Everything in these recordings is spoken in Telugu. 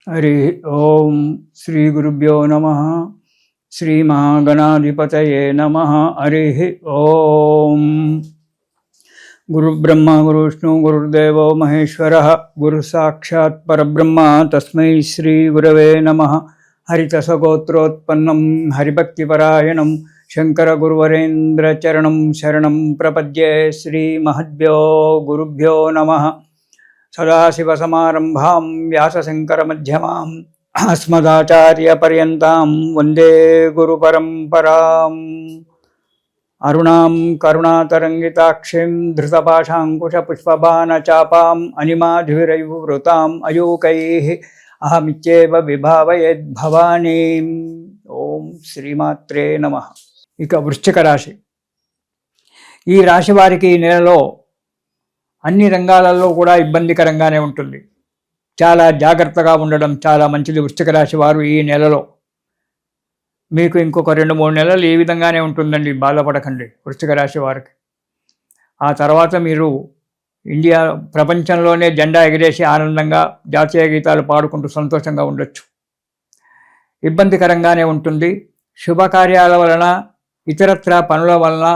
हरि ओम श्री गुरुभ्यो नमः। श्री महागणाधिपतये नमः। हरि ओम। गुरु ब्रह्मा गुरु विष्णु गुरुर्देवो महेश्वरः गुरु साक्षात् परब्रह्म तस्मै श्री गुरवे नमः। हरितसगोत्रोत्पन्नं हरिभक्तिपरायणं शंकर गुरुवरेन्द्र चरणं शरणं प्रपद्ये। श्री महद्भ्यो गुरुभ्यो नमः। सदाशिवसमारम्भां व्यासशङ्करमध्यमाम् अस्मदाचार्यपर्यन्तां वन्दे गुरुपरम्पराम्। अरुणां करुणातरङ्गिताक्षीं धृतपाशाङ्कुशपुष्पबाणचापाम् अनिमाधुरैर्वृताम् अयूकैः अहमित्येव विभावयेद्भवानीम्। ओम శ్రీమాత్రే నమః। ఇక వృశ్చిక రాశి, ఈ రాశి వారికి ఈ నెలలో అన్ని రంగాలలో కూడా ఇబ్బందికరంగానే ఉంటుంది. చాలా జాగ్రత్తగా ఉండడం చాలా మంచిది. వృశ్చిక రాశి వారు ఈ నెలలో మీకు ఇంకొక 2-3 నెలలు ఈ విధంగానే ఉంటుందండి, బాధపడకండి వృశ్చిక రాశి వారికి. ఆ తర్వాత మీరు ఇండియా ప్రపంచంలోనే జెండా ఎగిరేసి ఆనందంగా జాతీయ గీతాలు పాడుకుంటూ సంతోషంగా ఉండొచ్చు. ఇబ్బందికరంగానే ఉంటుంది. శుభకార్యాల వలన ఇతరత్ర పనుల వలన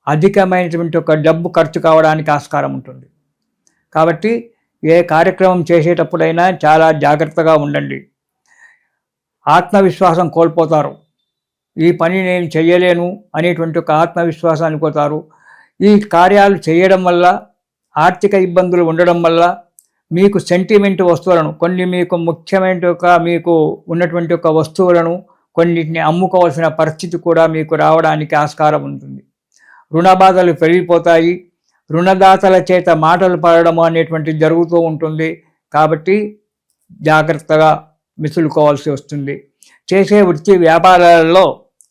అధికమైనటువంటి ఒక డబ్బు ఖర్చు కావడానికి ఆస్కారం ఉంటుంది. కాబట్టి ఏ కార్యక్రమం చేసేటప్పుడైనా చాలా జాగ్రత్తగా ఉండండి. ఆత్మవిశ్వాసం కోల్పోతారు. ఈ పని నేను చేయలేను అనేటువంటి ఒక ఆత్మవిశ్వాసాన్ని పోతారు. ఈ కార్యాలు చేయడం వల్ల ఆర్థిక ఇబ్బందులు ఉండడం వల్ల మీకు సెంటిమెంట్ వస్తువులను, కొన్ని మీకు ముఖ్యమైన మీకు ఉన్నటువంటి ఒక వస్తువులను కొన్నిటిని అమ్ముకోవాల్సిన పరిస్థితి కూడా మీకు రావడానికి ఆస్కారం ఉంటుంది. రుణ బాధలు పెరిగిపోతాయి. రుణదాతల చేత మాటలు పడడం అనేటువంటిది జరుగుతూ ఉంటుంది. కాబట్టి జాగ్రత్తగా మిసులుకోవాల్సి వస్తుంది. చేసే వృత్తి వ్యాపారాలలో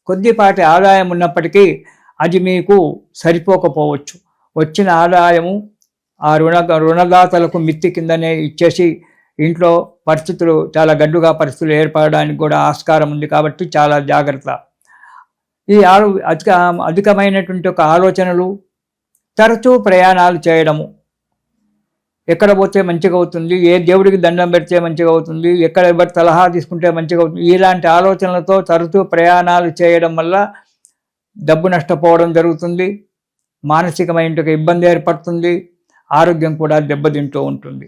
కొద్దిపాటి ఆదాయం ఉన్నప్పటికీ అది మీకు సరిపోకపోవచ్చు. వచ్చిన ఆదాయము ఆ రుణదాతలకు మిత్తి కిందనే ఇచ్చేసి ఇంట్లో పరిస్థితులు చాలా గడ్డుగా పరిస్థితులు ఏర్పడడానికి కూడా ఆస్కారం ఉంది. కాబట్టి చాలా జాగ్రత్త. ఈ అధికమైనటువంటి ఒక ఆలోచనలు, తరచూ ప్రయాణాలు చేయడము, ఎక్కడ పోతే మంచిగా అవుతుంది, ఏ దేవుడికి దండం పెడితే మంచిగా అవుతుంది, ఎక్కడ ఎవరి సలహా తీసుకుంటే మంచిగా అవుతుంది, ఇలాంటి ఆలోచనలతో తరచూ ప్రయాణాలు చేయడం వల్ల డబ్బు నష్టపోవడం జరుగుతుంది. మానసికమైన ఇబ్బంది ఏర్పడుతుంది. ఆరోగ్యం కూడా దెబ్బతింటూ ఉంటుంది.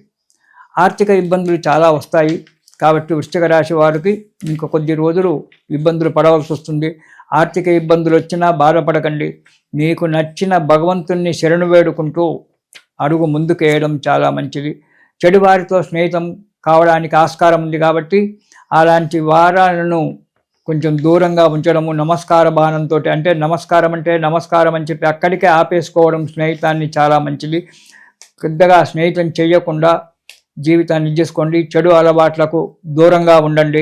ఆర్థిక ఇబ్బందులు చాలా వస్తాయి. కాబట్టి వృశ్చిక రాశి వారికి ఇంక కొద్ది రోజులు ఇబ్బందులు పడవలసి వస్తుంది. ఆర్థిక ఇబ్బందులు వచ్చినా బాధపడకండి. మీకు నచ్చిన భగవంతుణ్ణి శరణు వేడుకుంటూ అడుగు ముందుకేయడం చాలా మంచిది. చెడువారితో స్నేహితం కావడానికి ఆస్కారం ఉంది. కాబట్టి అలాంటి వారాలను కొంచెం దూరంగా ఉంచడము, నమస్కార బాణంతో, అంటే నమస్కారం అని చెప్పి అక్కడికే ఆపేసుకోవడం స్నేహితాన్ని చాలా మంచిది. పెద్దగా స్నేహితం చేయకుండా జీవితాన్ని చేసుకోండి. చెడు అలవాట్లకు దూరంగా ఉండండి.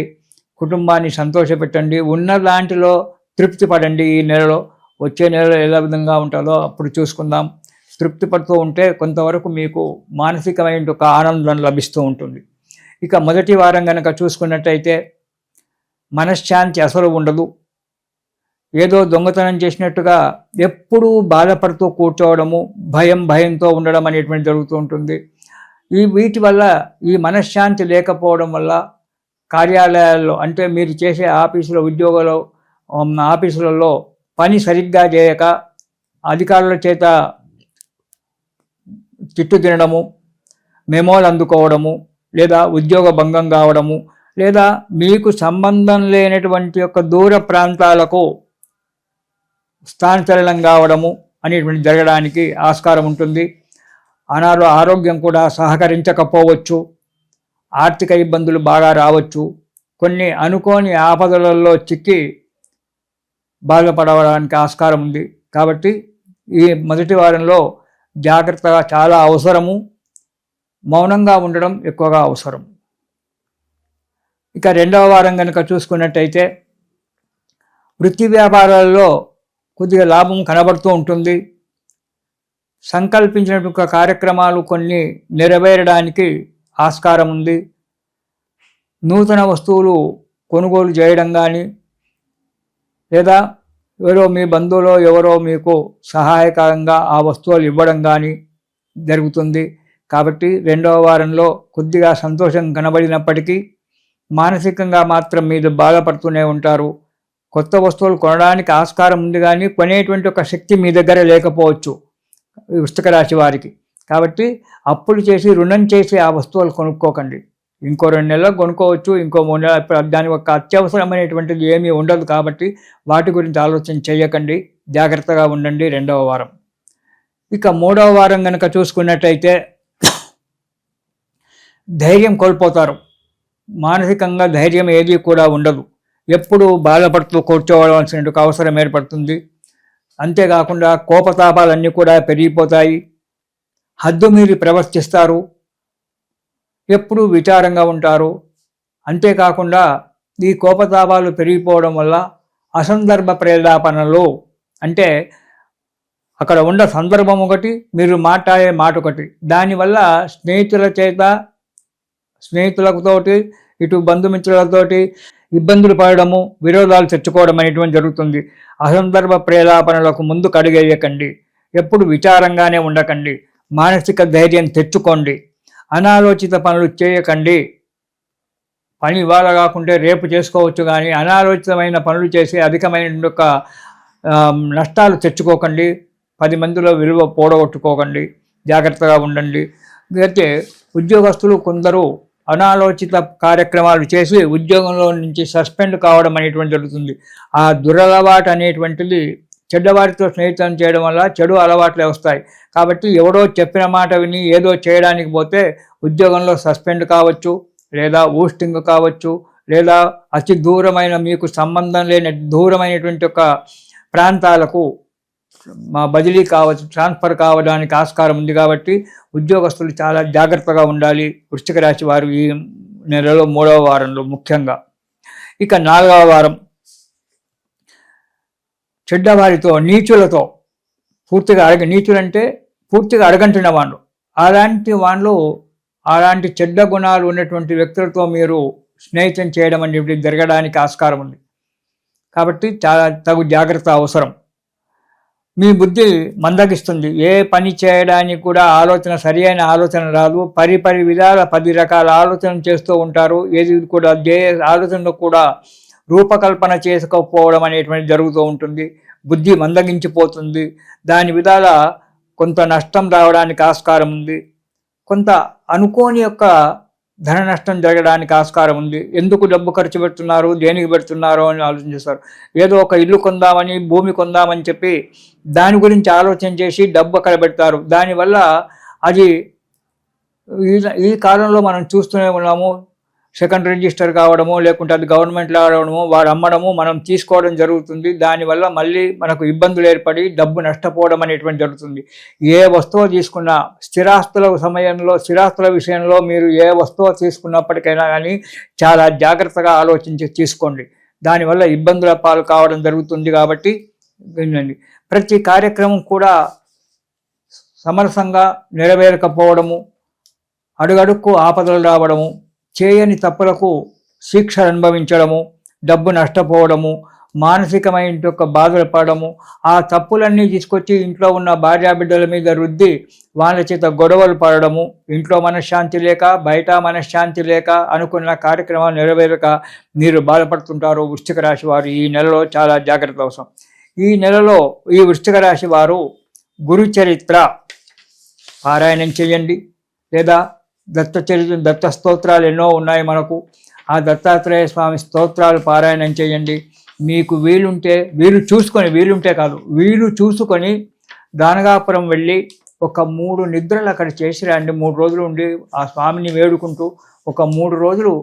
కుటుంబాన్ని సంతోషపెట్టండి. ఉన్న దాంట్లో తృప్తి పడండి. ఈ నెలలో, వచ్చే నెలలో ఎలా విధంగా ఉంటుందో అప్పుడు చూసుకుందాం. తృప్తి పడుతూ ఉంటే కొంతవరకు మీకు మానసికమైన ఒక ఆనందం లభిస్తూ ఉంటుంది. ఇక మొదటి వారం కనుక చూసుకున్నట్టయితే మనశ్శాంతి అసలు ఉండదు. ఏదో దొంగతనం చేసినట్టుగా ఎప్పుడూ బాధపడుతూ కూర్చోవడము, భయంతో ఉండడం అనేటువంటి జరుగుతూ ఉంటుంది. వీటి వల్ల, ఈ మనశ్శాంతి లేకపోవడం వల్ల కార్యాలయాల్లో, అంటే మీరు చేసే ఆఫీసులలో పని సరిగ్గా చేయక అధికారుల చేత తిట్టు తినడము, మెమోలు అందుకోవడము, లేదా ఉద్యోగ భంగం కావడము, లేదా మీకు సంబంధం లేనటువంటి యొక్క దూర ప్రాంతాలకు స్థానచలనం కావడము అనేటువంటి జరగడానికి ఆస్కారం ఉంటుంది. ఆరోగ్యం కూడా సహకరించకపోవచ్చు. ఆర్థిక ఇబ్బందులు బాగా రావచ్చు. కొన్ని అనుకోని ఆపదలలో చిక్కి బాధపడడానికి ఆస్కారం ఉంది. కాబట్టి ఈ మొదటి వారంలో జాగ్రత్తగా చాలా అవసరము. మౌనంగా ఉండడం ఎక్కువగా అవసరం. ఇక రెండవ వారం కనుక చూసుకున్నట్టయితే వృత్తి వ్యాపారాలలో కొద్దిగా లాభం కనబడుతూ ఉంటుంది. సంకల్పించినటువంటి కార్యక్రమాలు కొన్ని నెరవేరడానికి ఆస్కారం ఉంది. నూతన వస్తువులు కొనుగోలు చేయడం కానీ, లేదా ఎవరో మీ బంధువులో ఎవరో మీకు సహాయకరంగా ఆ వస్తువులు ఇవ్వడం కానీ జరుగుతుంది. కాబట్టి రెండవ వారంలో కొద్దిగా సంతోషం కనబడినప్పటికీ మానసికంగా మాత్రం మీరు బాధపడుతూనే ఉంటారు. కొత్త వస్తువులు కొనడానికి ఆస్కారం ఉంది, కానీ కొనేటువంటి ఒక శక్తి మీ దగ్గర లేకపోవచ్చు వృశ్చిక రాశి వారికి. కాబట్టి అప్పులు చేసి రుణం చేసి ఆ వస్తువులు కొనుక్కోకండి. ఇంకో 2 నెలలకు కొనుక్కోవచ్చు, ఇంకో 3 నెలలు, దాని ఒక అత్యవసరమైనటువంటిది ఏమీ ఉండదు. కాబట్టి వాటి గురించి ఆలోచన చేయకండి, జాగ్రత్తగా ఉండండి 2వ వారం. ఇక 3వ వారం కనుక చూసుకున్నట్టయితే ధైర్యం కోల్పోతారు. మానసికంగా ధైర్యం ఏది కూడా ఉండదు. ఎప్పుడు బాధపడుతూ కూర్చోవలసిన అవసరం ఏర్పడుతుంది. అంతేకాకుండా కోపతాపాలన్నీ కూడా పెరిగిపోతాయి. హద్దు మీరి ప్రవర్తిస్తారు. ఎప్పుడూ విచారంగా ఉంటారు. అంతేకాకుండా ఈ కోపతాపాలు పెరిగిపోవడం వల్ల అసందర్భ ప్రేలాపనలు, అంటే అక్కడ ఉన్న సందర్భం ఒకటి, మీరు మాట్లాడే మాట ఒకటి, దానివల్ల స్నేహితులతోటి ఇటు బంధుమిత్రులతోటి ఇబ్బందులు పడడము, విరోధాలు తెచ్చుకోవడం అనేటువంటి జరుగుతుంది. అసందర్భ ప్రేలాపనలకు ముందు కడిగేయకండి. ఎప్పుడు విచారంగానే ఉండకండి. మానసిక ధైర్యం తెచ్చుకోండి. అనాలోచిత పనులు చేయకండి. పని ఇవాళ కాకుంటే రేపు చేసుకోవచ్చు, కానీ అనాలోచితమైన పనులు చేసి అధికమైన నష్టాలు తెచ్చుకోకండి. 10 మందిలో విలువ పోడగొట్టుకోకండి. జాగ్రత్తగా ఉండండి. అయితే ఉద్యోగస్తులు కొందరు అనాలోచిత కార్యక్రమాలు చేసి ఉద్యోగంలో నుంచి సస్పెండ్ కావడం అనేటువంటి జరుగుతుంది. ఆ దురలవాటు అనేటువంటిది చెడ్డవారితో స్నేహితం చేయడం వల్ల చెడు అలవాట్లే వస్తాయి. కాబట్టి ఎవరో చెప్పిన మాట విని ఏదో చేయడానికి పోతే ఉద్యోగంలో సస్పెండ్ కావచ్చు, లేదా ఊస్టింగ్ కావచ్చు, లేదా అతి దూరమైన మీకు సంబంధం లేని దూరమైనటువంటి ఒక ప్రాంతాలకు బదిలీ కావచ్చు, ట్రాన్స్ఫర్ కావడానికి ఆస్కారం ఉంది. కాబట్టి ఉద్యోగస్తులు చాలా జాగ్రత్తగా ఉండాలి వృశ్చిక రాశి వారు ఈ నెలలో 3వ వారంలో ముఖ్యంగా. ఇక 4వ వారం చెడ్డవారితో, నీచులతో పూర్తిగా నీచులంటే పూర్తిగా అడగంటిన వాళ్ళు, అలాంటి చెడ్డ గుణాలు ఉన్నటువంటి వ్యక్తులతో మీరు స్నేహితం చేయడం అనేది జరగడానికి ఆస్కారం ఉంది. కాబట్టి చాలా తగు జాగ్రత్త అవసరం. మీ బుద్ధి మందగిస్తుంది. ఏ పని చేయడానికి కూడా సరి అయిన ఆలోచన రాదు. విధాల 10 రకాల ఆలోచన చేస్తూ ఉంటారు. ఏది కూడా ఆలోచనలో కూడా రూపకల్పన చేసుకోకపోవడం అనేటువంటి జరుగుతూ ఉంటుంది. బుద్ధి మందగించిపోతుంది. దాని విధాల కొంత నష్టం రావడానికి ఆస్కారం ఉంది. కొంత అనుకోని ధన నష్టం జరగడానికి ఆస్కారం ఉంది. ఎందుకు డబ్బు ఖర్చు పెడుతున్నారు, దేనికి పెడుతున్నారు అని ఆలోచించేస్తారు. ఏదో ఒక ఇల్లు కొందామని, భూమి కొందామని చెప్పి దాని గురించి ఆలోచన చేసి డబ్బు అక్కడ పెడతారు. దానివల్ల అది ఈ కాలంలో మనం చూస్తూనే ఉన్నాము. సెకండ్ రిజిస్టర్ కావడము, లేకుంటే అది గవర్నమెంట్ రావడము, వాడు అమ్మడము, మనం తీసుకోవడం జరుగుతుంది. దానివల్ల మళ్ళీ మనకు ఇబ్బందులు ఏర్పడి డబ్బు నష్టపోవడం అనేటువంటి జరుగుతుంది. ఏ వస్తువు తీసుకున్నా స్థిరాస్తుల విషయంలో మీరు ఏ వస్తువు తీసుకున్నప్పటికైనా కానీ చాలా జాగ్రత్తగా ఆలోచించి తీసుకోండి. దానివల్ల ఇబ్బందుల పాలు కావడం జరుగుతుంది. కాబట్టి వినండి. ప్రతి కార్యక్రమం కూడా సమరసంగా నెరవేరకపోవడము, అడుగడుక్కు ఆపదలు రావడము, చేయని తప్పులకు శిక్ష అనుభవించడము, డబ్బు నష్టపోవడము, మానసికమైన బాధలు పడము, ఆ తప్పులన్నీ తీసుకొచ్చి ఇంట్లో ఉన్న భార్యాబిడ్డల మీద రుద్ది వాళ్ళ చేత గొడవలు పడడము, ఇంట్లో మనశ్శాంతి లేక, బయట మనశ్శాంతి లేక, అనుకున్న కార్యక్రమాలు నెరవేరక మీరు బాధపడుతుంటారు. వృశ్చిక రాశి వారు ఈ నెలలో చాలా జాగ్రత్త అవసరం. ఈ నెలలో ఈ వృశ్చిక రాశి వారు గురు చరిత్ర పారాయణం చేయండి, లేదా దత్త స్తోత్రాలు ఎన్నో ఉన్నాయి మనకు. ఆ దత్తాత్రేయ స్వామి స్తోత్రాలు పారాయణం చేయండి. మీకు వీలు చూసుకొని గానగాపురం వెళ్ళి ఒక 3 నిద్రలు అక్కడ చేసి రండి. 3 రోజులు ఉండి ఆ స్వామిని వేడుకుంటూ ఒక 3 రోజులు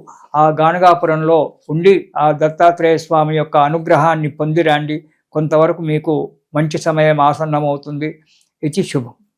ఆ గానగాపురంలో ఉండి ఆ దత్తాత్రేయ స్వామి యొక్క అనుగ్రహాన్ని పొందిరండి. కొంతవరకు మీకు మంచి సమయం ఆసన్నమవుతుంది. ఇది శుభం.